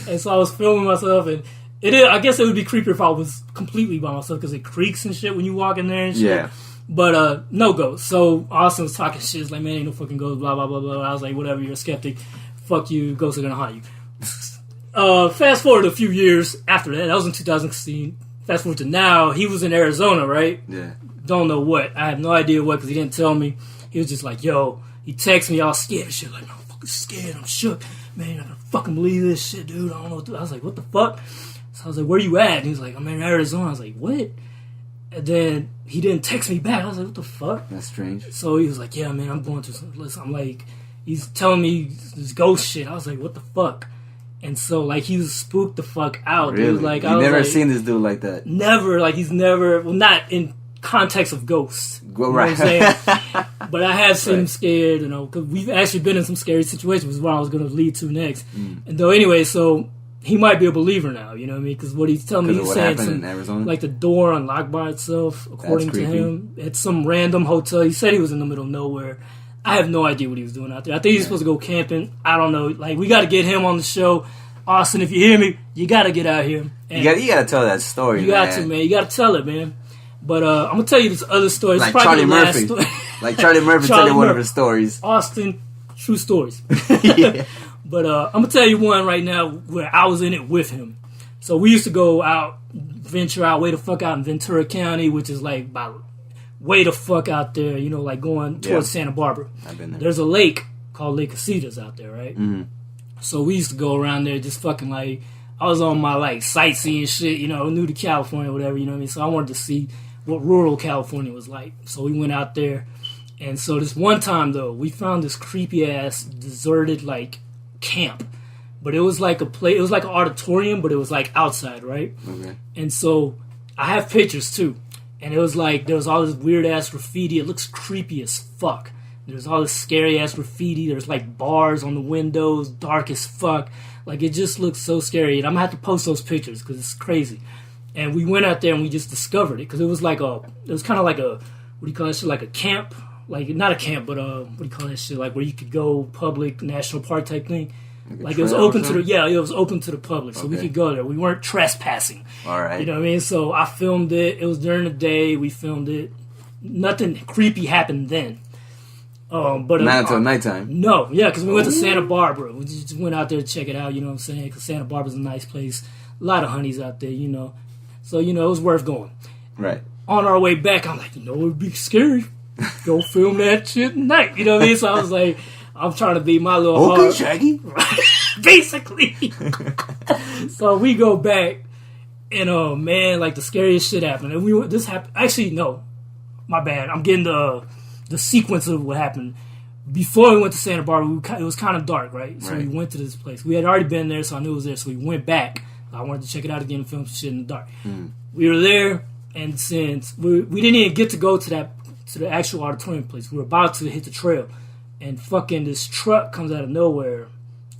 A: And so I was filming myself, and I guess it would be creepy if I was completely by myself because it creaks and shit when you walk in there and shit.
B: Yeah.
A: But no ghosts. So Austin was talking shit. It's like, man, ain't no fucking ghosts, blah, blah, blah, blah. I was like, whatever, you're a skeptic. Fuck you. Ghosts are going to haunt you. Fast forward a few years after that. That was in 2016. Fast forward to now. He was in Arizona, right?
B: Yeah.
A: Don't know what. I have no idea what because he didn't tell me. He was just like, yo. He texted me all scared and shit. Like, I'm fucking scared. I'm shook. Man, I don't fucking believe this shit, dude. I don't know what to do. I was like, what the fuck? So I was like, where you at? And he was like, I'm in Arizona. I was like, what? And then he didn't text me back. I was like, what the fuck?
B: That's strange.
A: So he was like, yeah, man, I'm going through some... Listen, I'm like... He's telling me this ghost shit. I was like, what the fuck? And so, like, he was spooked the fuck out.
B: Really?
A: Dude. Like,
B: you never seen this dude like that?
A: Never. Like, he's never... Well, not in context of ghosts.
B: Well,
A: you
B: right.
A: know what I'm saying? But I have seen him scared, because we've actually been in some scary situations, which is what I was going to lead to next. And though, anyway, so... He might be a believer now, you know what I mean? Because what he's telling me, he's saying
B: in Arizona?
A: Like the door unlocked by itself, according to him. At some random hotel. He said he was in the middle of nowhere. I have no idea what he was doing out there. I think he's supposed to go camping. I don't know. Like, we got to get him on the show. Austin, if you hear me, you got to get out here.
B: And you got to tell that story,
A: You got to, man. You got to tell it, man. But I'm going to tell you this other story.
B: Like Charlie Murphy. Like Charlie Murphy telling one of his stories.
A: Austin, true stories.
B: Yeah.
A: But I'm going to tell you one right now where I was in it with him. So we used to go out, venture out, way the fuck out in Ventura County, which is like about way the fuck out there, like going towards Santa Barbara.
B: I've been there.
A: There's a lake called Lake Casitas out there, right?
B: Mm-hmm.
A: So we used to go around there just fucking like, I was on my like sightseeing shit, new to California or whatever, you know what I mean? So I wanted to see what rural California was like. So we went out there. And so this one time, though, we found this creepy-ass, deserted, like, camp, but it was like an auditorium, but it was like outside, right?
B: Okay.
A: And so I have pictures too, and it was like there was all this weird ass graffiti. It looks creepy as fuck. There's all this scary ass graffiti. There's like bars on the windows, dark as fuck. Like, it just looks so scary, and I'm gonna have to post those pictures because it's crazy. And we went out there and we just discovered it because it was kind of like a, what do you call that shit? Like a camp. Like, not a camp, but what do you call that shit? Like, where you could go public, national park type thing. Like it was open to it was open to the public, so we could go there. We weren't trespassing.
B: All right.
A: You know what I mean? So I filmed it. It was during the day. We filmed it. nothing creepy happened then. But
B: not until nighttime.
A: No, yeah, because we went to Santa Barbara. We just went out there to check it out, you know what I'm saying? Because Santa Barbara's a nice place. A lot of honeys out there, you know. So, you know, it was worth going.
B: Right.
A: On our way back, I'm like, you know, it would be scary. Go film that shit at night. You know what I mean? So I was like, I'm trying to be my little
B: okay, Shaggy.
A: Basically. So we go back, and man, like the scariest shit happened. And this happened. Actually, no, my bad. I'm getting the sequence of what happened. Before we went to Santa Barbara, it was kind of dark, right? So we went to this place. We had already been there, so I knew it was there. So we went back. I wanted to check it out again and film some shit in the dark. We were there, and since we didn't even get to go to the actual auditorium place, we were about to hit the trail, and fucking this truck comes out of nowhere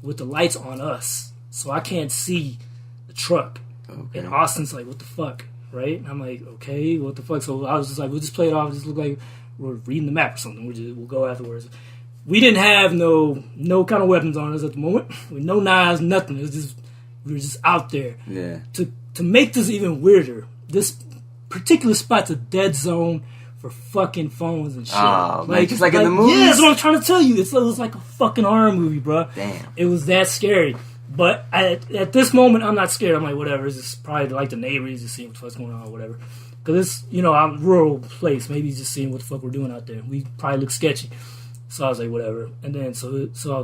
A: with the lights on us, so I can't see the truck. Okay. And Austin's like, "What the fuck?" Right? And I'm like, "Okay, what the fuck?" So I was just like, "We'll just play it off. Just look like we're reading the map or something. We'll go afterwards." We didn't have no kind of weapons on us at the moment. With no knives, nothing. It was just we were just out there.
B: Yeah.
A: To make this even weirder, this particular spot's a dead zone for fucking phones and shit.
B: Oh, like just like in the movies?
A: Yeah, that's what I'm trying to tell you. It was like a fucking horror movie, bro.
B: Damn.
A: It was that scary. But at this moment, I'm not scared. I'm like, whatever. It's just probably like the neighbors just seeing what the fuck's going on or whatever. Because it's, you know, I'm a rural place. Maybe he's just seeing what the fuck we're doing out there. We probably look sketchy. So I was like, whatever. And then,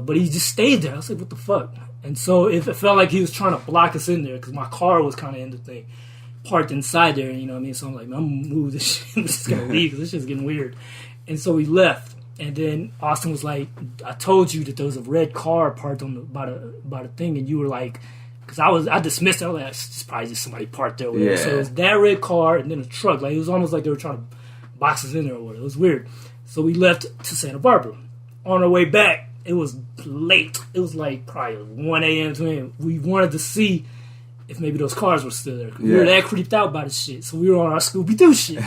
A: but he just stayed there. I was like, what the fuck? And so it felt like he was trying to block us in there because my car was kind of in the thing, parked inside there, you know what I mean? So I'm like, I'm going to move this shit. I'm just going to leave because this shit's getting weird. And so we left. And then Austin was like, I told you that there was a red car parked on by the thing. And you were like, because I dismissed it. I was like, it's probably just somebody parked there. Or whatever. Yeah. So it was that red car and then a truck. Like, it was almost like they were trying to box us in there or whatever. It was weird. So we left to Santa Barbara. On our way back, it was late. It was like probably 1 a.m. to a.m. We wanted to see if maybe those cars were still there. Yeah. We were that creeped out by the shit. So we were on our Scooby-Doo shit.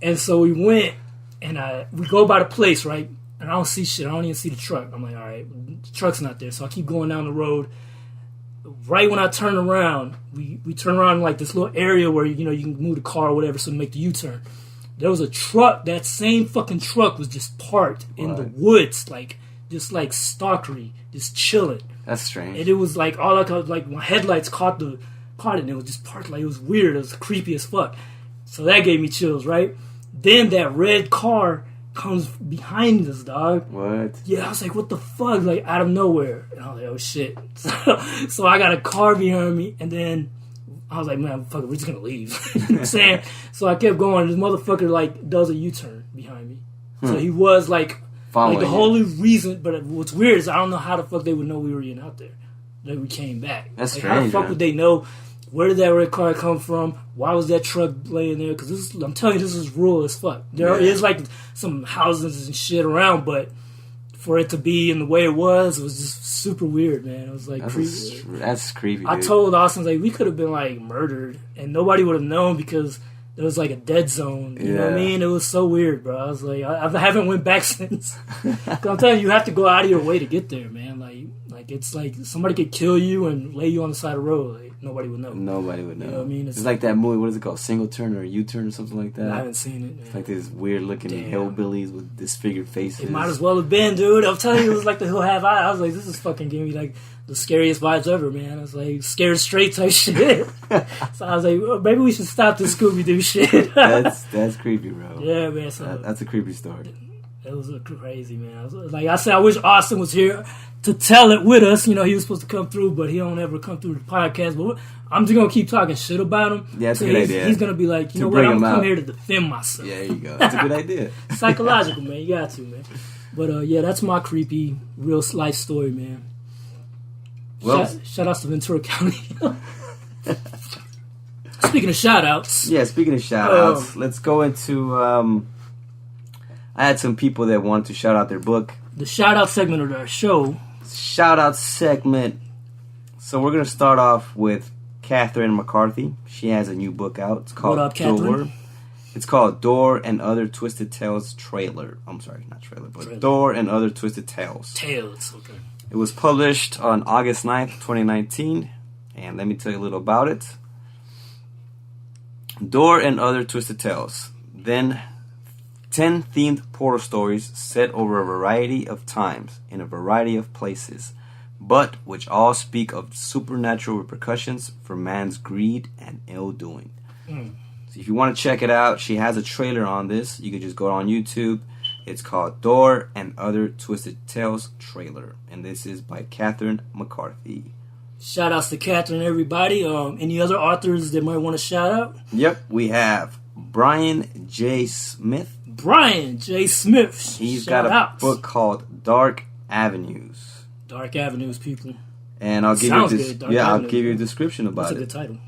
A: And so we went, and we go by the place, right? And I don't see shit. I don't even see the truck. I'm like, all right, the truck's not there. So I keep going down the road. Right when I turn around, we turn around in like this little area where, you know, you can move the car or whatever so to make the U-turn. There was a truck. That same fucking truck was just parked in the woods, like just like stalkery, just chilling.
B: That's strange.
A: And it was like all like my headlights caught it, and it was just parked. Like, it was weird. It was creepy as fuck. So that gave me chills, right? Then that red car comes behind us, dog.
B: What?
A: Yeah, I was like, what the fuck? Like, out of nowhere. And I was like, oh shit. So I got a car behind me, and then I was like, man, fuck it, we're just gonna leave. You know what I'm saying? So I kept going. This motherfucker like does a U-turn behind me. So he was like following the whole reason. But what's weird is I don't know how the fuck they would know we were even out there. That we came back.
B: That's
A: like,
B: strange.
A: How the fuck would they know? Where did that red car come from? Why was that truck laying there? Because I'm telling you, this is rural as fuck. There is like some houses and shit around, but for it to be in the way it was just super weird, man. It was like creepy.
B: That's creepy, dude.
A: I told Austin, like, we could have been like murdered and nobody would have known because there was like a dead zone. You know what I mean? It was so weird, bro. I was like, I haven't went back since. Cause I'm telling you have to go out of your way to get there, man. Like it's like somebody could kill you and lay you on the side of the road. Like, nobody would know.
B: Nobody would know.
A: You know what I mean?
B: It's like that movie. What is it called? Single Turn or U-Turn or something like that.
A: I haven't seen it. Man.
B: It's like these weird looking hillbillies with disfigured faces.
A: It might as well have been, dude. I'm telling you, it was like the Hill Have Eye. I was like, this is fucking giving me like the scariest vibes ever, man. I was like, scared straight type shit. So I was like, well, maybe we should stop this Scooby-Doo shit.
B: that's creepy, bro.
A: Yeah, man. So
B: that's a creepy story.
A: It was crazy, man. Like I said, I wish Austin was here to tell it with us. You know, he was supposed to come through, but he don't ever come through the podcast. But I'm just gonna keep talking shit about him.
B: Yeah, that's a good idea.
A: He's gonna be like, you know what? I'm come here to defend myself.
B: Yeah, there you go. That's a good idea.
A: Psychological, man. You got to, man. But yeah, that's my creepy real life story, man. Well, shout outs to Ventura County. Speaking of shout outs.
B: Yeah, speaking of shout outs, let's go into I had some people that want to shout out their book.
A: The shout out segment of our show.
B: Shout out segment. So we're going to start off with Catherine McCarthy. She has a new book out. It's called
A: What up, Catherine?
B: Door. It's called Door and Other Twisted Tales Trailer. I'm sorry, not trailer, but trailer. Door and Other Twisted Tales.
A: Tales, okay.
B: It was published on August 9th, 2019. And let me tell you a little about it. Door and Other Twisted Tales. Then 10 themed portal stories set over a variety of times in a variety of places, but which all speak of supernatural repercussions for man's greed and ill-doing. So if you want to check it out, she has a trailer on this. You can just go on YouTube. It's called Door and Other Twisted Tales Trailer, and this is by Catherine McCarthy.
A: Shout outs to Catherine, everybody. Any other authors that might want to shout out?
B: Yep, we have Brian J. Smith.
A: Brian J. Smith.
B: He's got a book called Dark Avenues.
A: Dark Avenues, people.
B: And I'll give I'll give you a description about it.
A: That's a good title.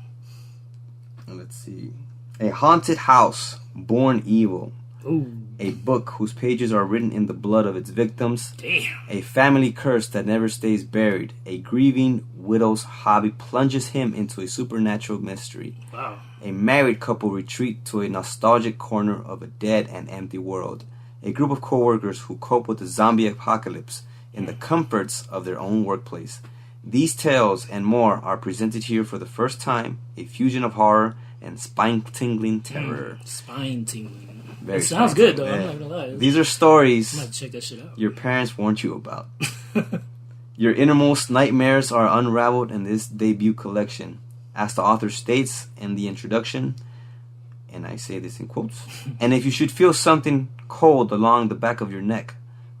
B: Let's see. A haunted house, born evil.
A: Ooh.
B: A book whose pages are written in the blood of its victims.
A: Damn.
B: A family curse that never stays buried. A grieving widow's hobby plunges him into a supernatural mystery.
A: Wow.
B: A married couple retreat to a nostalgic corner of a dead and empty world. A group of co-workers who cope with the zombie apocalypse in the comforts of their own workplace. These tales and more are presented here for the first time. A fusion of horror and spine-tingling terror.
A: Spine-tingling.
B: Very
A: it sounds good, though.
B: Yeah.
A: I'm not gonna lie.
B: These are stories
A: I'm gonna check that shit out.
B: Your parents warned you about. Your innermost nightmares are unraveled in this debut collection. As the author states in the introduction, and I say this in quotes, and if you should feel something cold along the back of your neck,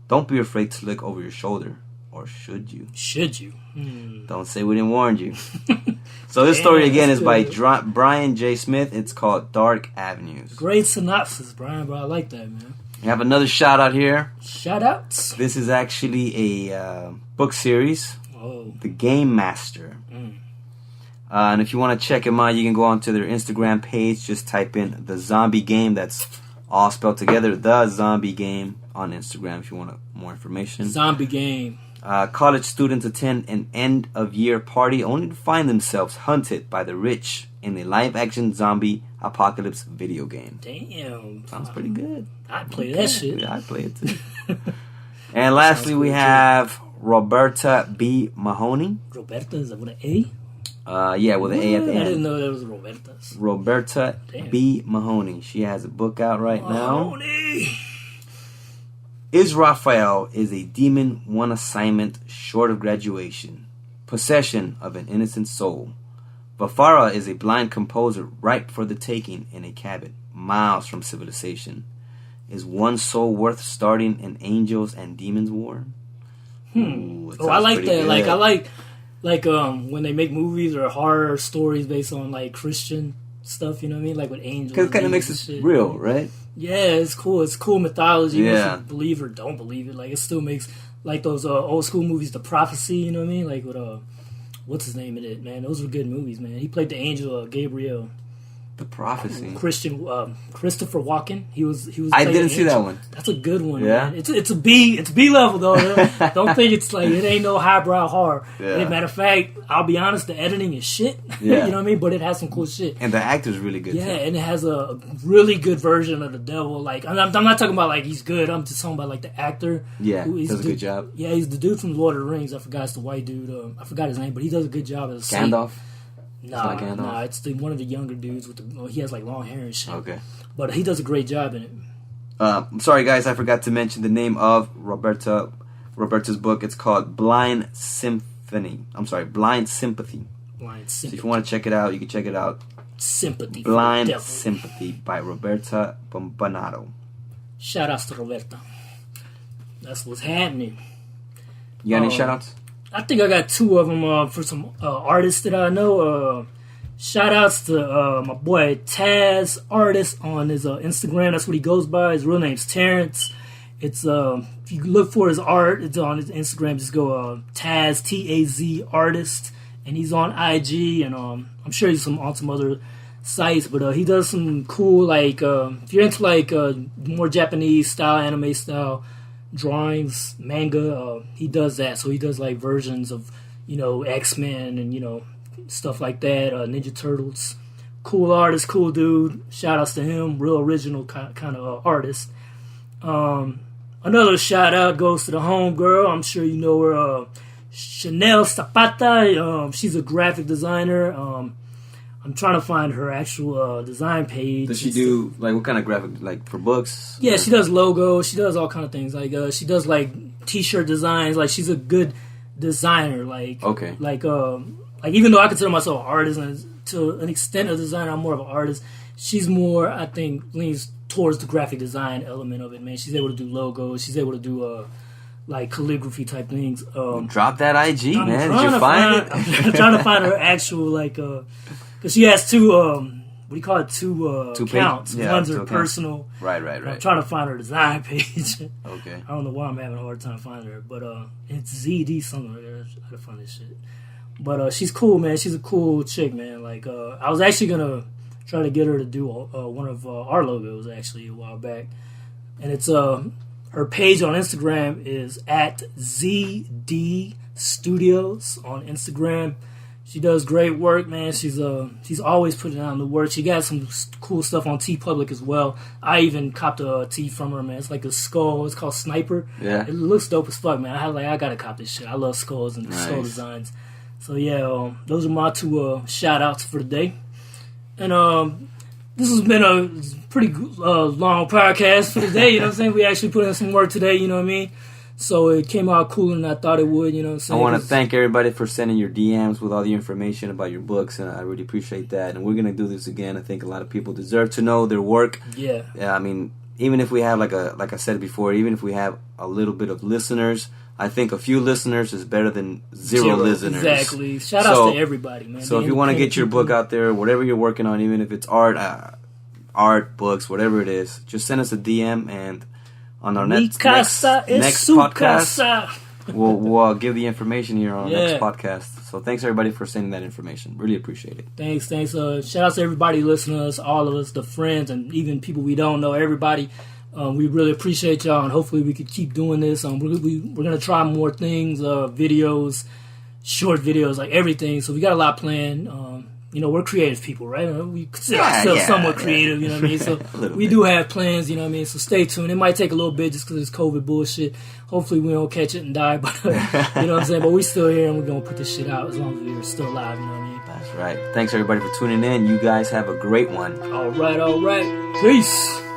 B: don't be afraid to look over your shoulder. Or should you?
A: Should you?
B: Don't say we didn't warn you. So this story again is by Brian J. Smith. It's called Dark Avenues.
A: Great synopsis, Brian, bro. I like that, man.
B: We have another shout out here.
A: Shout outs.
B: This is actually a book series.
A: Oh.
B: The Game Master. And if you want to check them out, you can go onto their Instagram page. Just type in The Zombie Game. That's all spelled together. The Zombie Game on Instagram if you want more information.
A: Zombie Game.
B: College students attend an end-of-year party only to find themselves hunted by the rich in a live-action zombie apocalypse video game.
A: Damn.
B: Sounds pretty good.
A: I'd play that shit.
B: Yeah, I'd play it too. And lastly, we have Roberta B. Mahoney.
A: Roberta, is that with an A?
B: Yeah, with an A at the end.
A: I didn't know that was Roberta's.
B: Roberta B. Mahoney. She has a book out right now. Israfel is a demon, one assignment short of graduation. Possession of an innocent soul. Vafara is a blind composer ripe for the taking in a cabin, miles from civilization. Is one soul worth starting an angels and demons war? Ooh,
A: I like that.
B: Good.
A: Like I like when they make movies or horror stories based on like Christian stuff, you know what I mean? Like with angels.
B: Because it kind of makes it real, right?
A: Yeah, it's cool. It's cool mythology.
B: Yeah.
A: Whether you believe or don't believe it. Like it still makes like those old school movies, The Prophecy, you know what I mean? Like with what's his name in it, man? Those were good movies, man. He played the angel Gabriel.
B: The Prophecy.
A: Christopher Walken. He was.
B: I didn't see that one.
A: That's a good one.
B: Yeah,
A: man. It's B level though. Don't think it's like it ain't no highbrow horror.
B: Yeah.
A: Matter of fact, I'll be honest, the editing is shit.
B: Yeah.
A: You know what I mean? But it has some cool shit.
B: And the actor's really good.
A: Yeah,
B: too.
A: and it has a really good version of the devil. Like I'm not talking about like he's good. I'm just talking about like the actor.
B: Yeah, does a good job.
A: Yeah, he's the dude from Lord of the Rings. I forgot it's the white dude. I forgot his name, but he does a good job as
B: Gandalf.
A: Nah, it's one of the younger dudes with he has like long hair and shit.
B: Okay.
A: But he does a great job in it.
B: I'm sorry, guys, I forgot to mention the name of Roberta's book. It's called Blind Sympathy.
A: Blind Sympathy.
B: So if you want to check it out, you can check it out.
A: Sympathy.
B: Blind Sympathy by Roberta Bombanato.
A: Shout outs to Roberta. That's what's happening.
B: You got any shout outs?
A: I think I got two of them for some artists that I know. Shout outs to my boy Taz Artist on his Instagram. That's what he goes by. His real name's Terrence. It's if you look for his art, it's on his Instagram. Just go Taz Taz Artist, and he's on IG, and I'm sure he's on some other sites. But he does some cool like if you're into like more Japanese style, anime style drawings, manga, he does that. So he does like versions of, X-Men and, stuff like that, Ninja Turtles. Cool artist, cool dude. Shout outs to him. Real original kind of artist. Another shout out goes to the homegirl. I'm sure you know her, Chanel Zapata. She's a graphic designer. I'm trying to find her actual design page.
B: Does she do like what kind of graphic, like for books?
A: Yeah, she does logos. She does all kind of things. Like she does like T-shirt designs. Like she's a good designer. Like like even though I consider myself an artist and to an extent a designer, I'm more of an artist. She's more, I think, leans towards the graphic design element of it. Man, she's able to do logos. She's able to do like calligraphy type things.
B: Drop that IG, man. Did you find it?
A: I'm trying to find her actual like. Because she has two, what do you call it? Two accounts.
B: Yeah,
A: one's her personal.
B: Right.
A: I'm trying to find her design page.
B: Okay.
A: I don't know why I'm having a hard time finding her, but it's ZD something like that. I gotta find this shit. But she's cool, man. She's a cool chick, man. Like I was actually gonna try to get her to do one of our logos actually a while back, and it's her page on Instagram is at ZD Studios on Instagram. She does great work, man. She's always putting out the work. She got some cool stuff on TeePublic as well. I even copped a tee from her, man. It's like a skull. It's called Sniper.
B: Yeah.
A: It looks dope as fuck, man. I gotta cop this shit. I love skulls and skull designs. So yeah, those are my two shout outs for the day. And this has been a pretty long podcast for the day. You know what I'm saying? We actually put in some work today. You know what I mean? So it came out cooler than I thought it would, you know what I'm saying?
B: I want to thank everybody for sending your DMs with all the information about your books, and I really appreciate that. And we're going to do this again. I think a lot of people deserve to know their work.
A: Yeah.
B: I mean, even if we have, like I said before, even if we have a little bit of listeners, I think a few listeners is better than zero listeners.
A: Exactly. Shout out to everybody, man.
B: So if you want to get your book out there, whatever you're working on, even if it's art, books, whatever it is, just send us a DM, and on our next podcast, we'll give the information here on our next podcast. So thanks everybody for sending that information. Really appreciate it.
A: Thanks. Shout out to everybody listening to us, all of us, the friends, and even people we don't know. Everybody, we really appreciate y'all, and hopefully we can keep doing this. We're gonna try more things, videos, short videos, like everything. So we got a lot planned. You know, we're creative people, right? We consider ourselves somewhat creative, you know what I mean? So we do have plans, you know what I mean? So stay tuned. It might take a little bit just because it's COVID bullshit. Hopefully we don't catch it and die, but you know what I'm saying? But we still here, and we're going to put this shit out as long as we're still alive, you know what I mean?
B: That's right. Thanks, everybody, for tuning in. You guys have a great one.
A: All right. Peace.